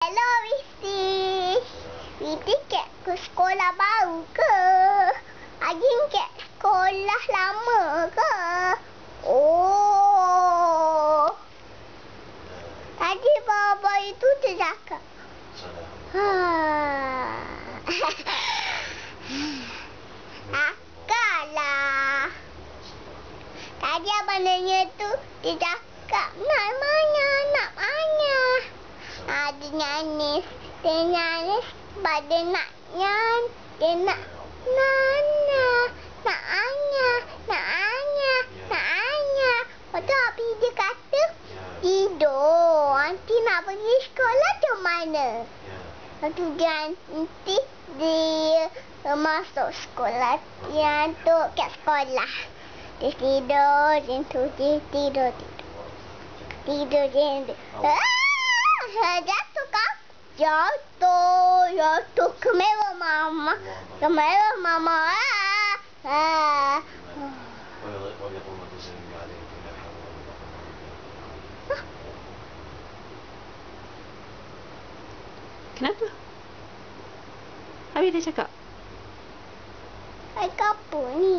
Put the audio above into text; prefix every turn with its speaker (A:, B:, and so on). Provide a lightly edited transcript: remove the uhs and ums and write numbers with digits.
A: Hello, Wisti. Wisti kek ke sekolah baru ke? Agin kek sekolah lama ke? Oh. Tadi baba itu tercakap. Akaklah. Tadi abangnya tu dia cakap nak mana. Dia nangis. Dia nangis sebab dia nak nyanyi. Dia nak Lepas tu Abi dia kata tidur. Nanti nak pergi sekolah macam mana? Lepas tu nanti dia masuk sekolah. Dia tu kat sekolah. Dia tidur. Jatuh kah? Jatuh. Kemana mama?
B: Kenapa? Habis dia cakap?
A: Apa ni?